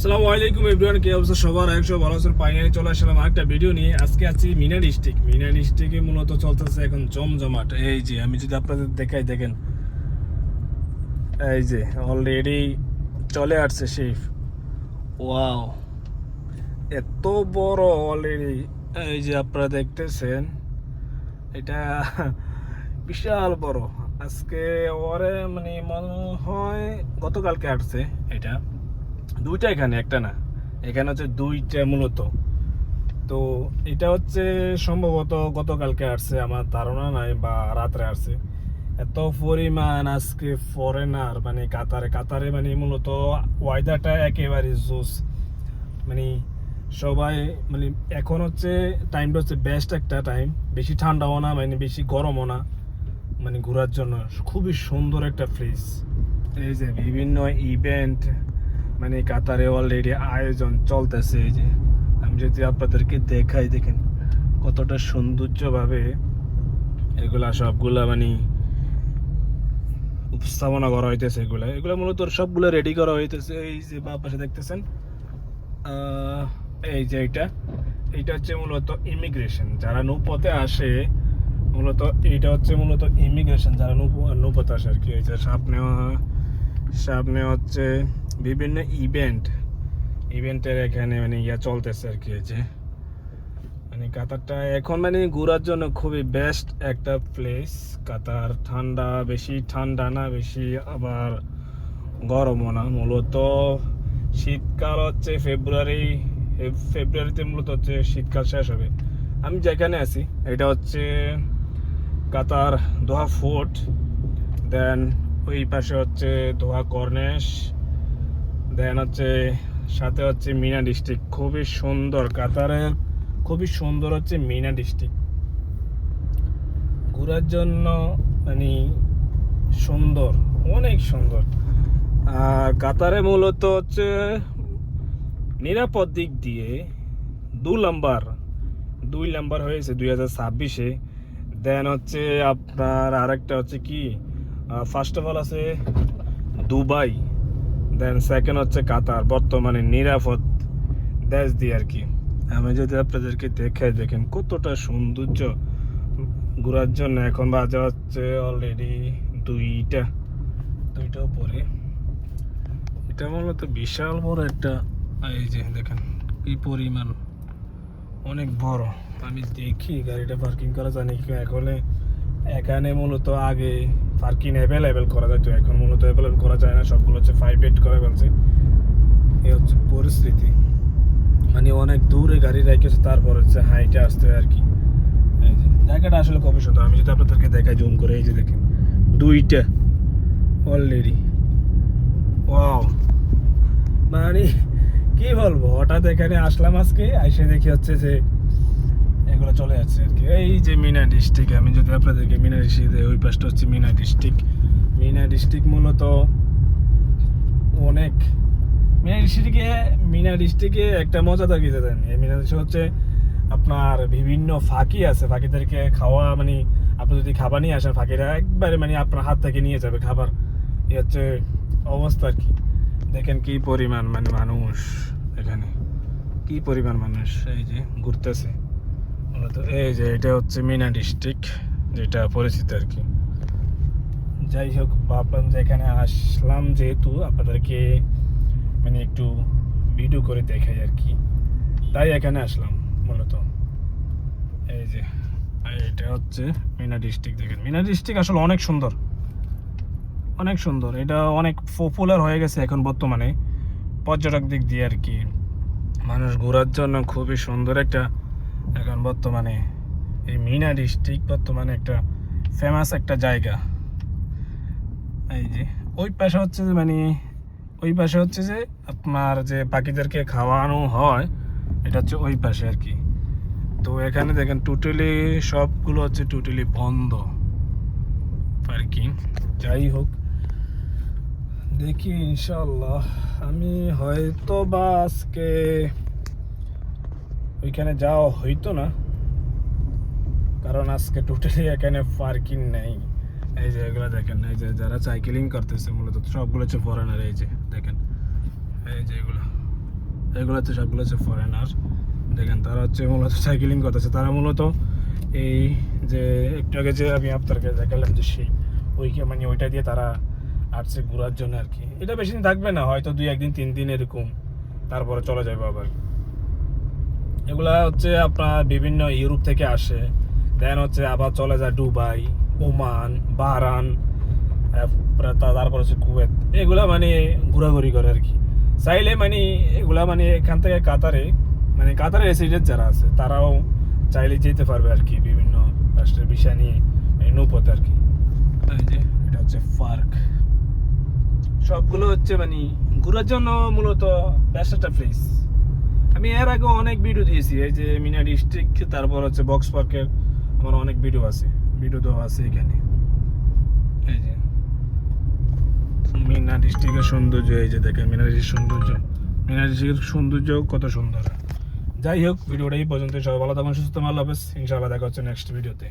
আসসালামু আলাইকুম এভরিওয়ান, কি অবস্থা সবার? একশো ভালো আছেন? ফাইনালি চলে আসলাম আরেকটা ভিডিও নিয়ে। আজকে আছি মিনা ডিস্ট্রিক্টে মূলত চলতেছে এখন জমজমাট। এই যে আমি যদি আপনাদের দেখাই, দেখেন এই যে অলরেডি চলে আসছে শিপ। ওয়াও, এত বড় অলরেডি। এই যে আপনারা দেখতেছেন, এটা বিশাল বড়। আজকে ওরে মানে মনে হয় গতকালকে আসছে। এটা দুইটা, এখানে একটা না, এখানে হচ্ছে দুইটা মূলত। তো এটা হচ্ছে সম্ভবত গতকালকে আসছে, আমার ধারণা নাই, বা রাত্রে আসছে। এত পরিমাণ আজকে ফরেনার মানে কাতারে মানে মূলত ওয়েদারটা একেবারে জোস। মানে সবাই মানে এখন হচ্ছে টাইমটা হচ্ছে বেস্ট একটা টাইম, বেশি ঠান্ডাও না মানে বেশি গরমও না, মানে ঘোরার জন্য খুবই সুন্দর একটা প্লেস। এই যে বিভিন্ন ইভেন্ট মানে কাতারে অলরেডি আয়োজন চলতেছে। এই যে আমি যদি আপনাদেরকে দেখাই, দেখেন কতটা সৌন্দর্যভাবে এগুলা সবগুলা মানে উপস্থাপনা করা হইতেছে। এগুলা মূলত সবগুলো রেডি করা হইতেছে। এই যে বা পাশে দেখতেছেন, এই যে এইটা হচ্ছে মূলত ইমিগ্রেশন, যারা নৌপথে আসে মূলত। এইটা হচ্ছে মূলত ইমিগ্রেশন, যারা নৌপথে আসে আর কি। এই যে সামনে হচ্ছে বিভিন্ন ইভেন্টের এখানে মানে চলতেছে আর কি। যে মানে কাতারটা এখন মানে ঘোরার জন্য খুবই বেস্ট একটা প্লেস। কাতার ঠান্ডা, বেশি ঠান্ডা না, বেশি আবার গরমও না। মূলত শীতকাল হচ্ছে ফেব্রুয়ারিতে মূলত হচ্ছে শীতকাল শেষ হবে। আমি যেখানে আছি এটা হচ্ছে কাতার দোহা ফোর্ট, দেন ওই পাশে হচ্ছে দোহা কর্নেশ, দেন হচ্ছে সাথে হচ্ছে মিনা ডিস্ট্রিক্ট। খুবই সুন্দর কাতারের, খুবই সুন্দর হচ্ছে মিনা ডিস্ট্রিক্ট ঘোরার জন্য, মানে সুন্দর, অনেক সুন্দর। আর কাতারে মূলত হচ্ছে নিরাপদ দিক দিয়ে 2 নাম্বার হয়েছে 2026-এ। দেন হচ্ছে আপনার আরেকটা হচ্ছে কি, ফার্স্ট অফ অল আছে দুবাই, দেন সেকেন্ড হচ্ছে কাতার। বর্তমানে নিরাপদ দেশ দিয়ে আর কি। আমি যদি আপনাদেরকে দেখাই, দেখেন কতটা সৌন্দর্য ঘোরার জন্য। এখন বাজে হচ্ছে অলরেডি দুইটা পরে। এটা মূলত বিশাল বড় একটা, এই যে দেখেন কি পরিমাণ, অনেক বড়। আমি দেখি গাড়িটা পার্কিং করা যায় নাকি। এখানে মূলত আগে পার্কিং অ্যাভেলেবেল করা যায়, তো এখন মূলত অ্যাভেলেবেল করা যায় না, সবগুলো হচ্ছে 5 করে ফেলছে। এই হচ্ছে পরিস্থিতি, মানে অনেক দূরে গাড়ি রেখেছে, তারপর হচ্ছে হাইটে আসতে হয় আর কি। এই যে জায়গাটা আসলে খুবই সুন্দর। আমি যদি আপনাদেরকে দেখাই জুম করে, এই যে দেখেন দুইটা অলরেডি। ওয়াও, মানে কি বলবো, হঠাৎ এখানে আসলাম আজকে, এসে দেখি হচ্ছে যে এগুলো চলে যাচ্ছে আর কি। এই যে মিনা ডিস্ট্রিক্ট, আমি যদি আপনাদেরকে মিনা ডিস্ট্রিক্ট, ওই পাশটা হচ্ছে মিনা ডিস্ট্রিক্ট মূলত অনেক। মিনা ডিস্ট্রিক্টে একটা মজাদার কি জানেন, এই মিনা ডিস্ট্রিক্ট হচ্ছে আপনার বিভিন্ন ফাঁকি আছে, ফাঁকিদেরকে খাওয়া মানে আপনি যদি খাবার নিয়ে আসেন, ফাঁকিরা একবারে মানে আপনার হাত থেকে নিয়ে যাবে খাবার। এই হচ্ছে অবস্থা আর কি। দেখেন কি পরিমাণ মানে মানুষ এখানে, কি পরিমাণ মানুষ এই যে ঘুরতেছে মূলত। এই যে এটা হচ্ছে মিনা ডিস্ট্রিক্ট যেটা পরিচিত আর কি। যাই হোক, ভাবলাম যে এখানে আসলাম যেহেতু আপনাদেরকে মানে একটু ভিডিও করে দেখাই আর কি, তাই এখানে আসলাম মূলত। এই যে এটা হচ্ছে মিনা ডিস্ট্রিক্ট। দেখেন মিনা ডিস্ট্রিক্ট আসলে অনেক সুন্দর, অনেক সুন্দর। এটা অনেক পপুলার হয়ে গেছে এখন বর্তমানে পর্যটক দিক দিয়ে আর কি। মানুষ ঘোরার জন্য খুবই সুন্দর একটা এখন বর্তমানে এই মিনা ডিস্ট্রিক্ট বর্তমানে একটা ফেমাস একটা জায়গা। এই যে ওই পাশে হচ্ছে যে মানে ওই পাশে হচ্ছে যে আপনার যে পাখিদেরকে খাওয়ানো হয়, এটা হচ্ছে ওই পাশে আর কি। তো এখানে দেখেন টোটালি সবগুলো হচ্ছে টোটালি বন্ধ পার্কিং। যাই হোক, দেখি ইনশাল্লাহ আমি হয়তো বা আজকে ওইখানে যাওয়া হইতো না, কারণ আজকে টোটালি এখানে পার্কিং নেই। এই যে এগুলো দেখেন, এই যে যারা সাইকেলিং করতেছে মূলত সবগুলো হচ্ছে ফরেনার। এই যে দেখেন, এই যে এগুলো এগুলো হচ্ছে সবগুলো হচ্ছে ফরেনার। দেখেন তারা হচ্ছে মূলত সাইকেলিং করতেছে। তারা মূলত এই যে একটু আগে যে আমি আপনাকে দেখালাম যে সেই মানে ওইটা দিয়ে তারা আসছে ঘোরার জন্য আর কি। এটা বেশি দিন থাকবে না, হয়তো 2-1 দিন 3 দিন এরকম, তারপরে চলে যাবে আবার। এগুলা হচ্ছে আপনার বিভিন্ন ইউরোপ থেকে আসে, দেন হচ্ছে আবার চলে যায় দুবাই, ওমান, বাহরান, তারপর হচ্ছে কুয়েত। এগুলা মানে ঘোরাঘুরি করে আর কি। চাইলে মানে এগুলা মানে এখান থেকে কাতারে রেসিডেন্ট যারা আছে তারাও চাইলে যেতে পারবে আর কি, বিভিন্ন রাষ্ট্রের বিষয় নিয়ে নৌপথে আর কি। এই যে এটা হচ্ছে পার্ক, সবগুলো হচ্ছে মানে ঘোরার জন্য মূলত বেস্ট একটা প্লেস। আমি এর আগে অনেক ভিডিও দিয়েছি, এই যে মিনা ডিস্ট্রিক্ট, তারপর হচ্ছে বক্স পার্কের আমার অনেক ভিডিও দেওয়া আছে এখানে। এই যে মিনা ডিস্ট্রিক্টের সৌন্দর্য, এই যে দেখেন মিনা ডিস্ট্রিক্টের সৌন্দর্য কত সুন্দর। যাই হোক, ভিডিওটা এই পর্যন্ত। সবাই ভালো থাকুন, সুস্থ থাকুন, আল্লাহ হাফেজ। ইনশাআল্লাহ দেখা হচ্ছে নেক্সট ভিডিওতে।